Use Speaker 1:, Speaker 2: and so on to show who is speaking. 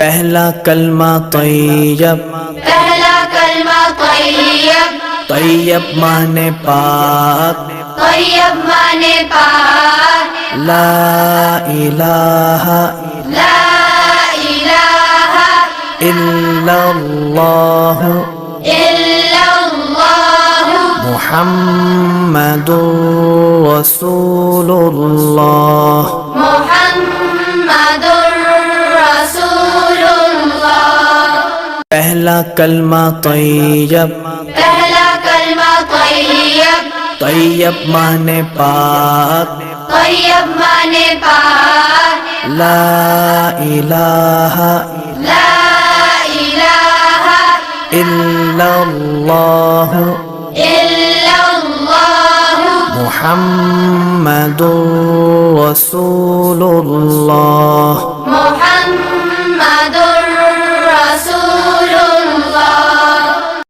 Speaker 1: پہلا کلمہ طیب،
Speaker 2: پہلا کلمہ طیب،
Speaker 1: طیب مانے پاک،
Speaker 2: طیب مانے پاک،
Speaker 1: لا الہ
Speaker 2: لا الہ
Speaker 1: الا اللہ
Speaker 2: الا اللہ
Speaker 1: محمد رسول اللہ۔
Speaker 2: محمد رسول اللہ۔
Speaker 1: پہلا کلمہ طیب،
Speaker 2: پہلا کلمہ طیب،
Speaker 1: طیب مانے پاک،
Speaker 2: طیب مانے پاک،
Speaker 1: لا الہ
Speaker 2: لا الہ
Speaker 1: الا اللہ
Speaker 2: الا اللہ
Speaker 1: محمد رسول اللہ۔
Speaker 2: محمد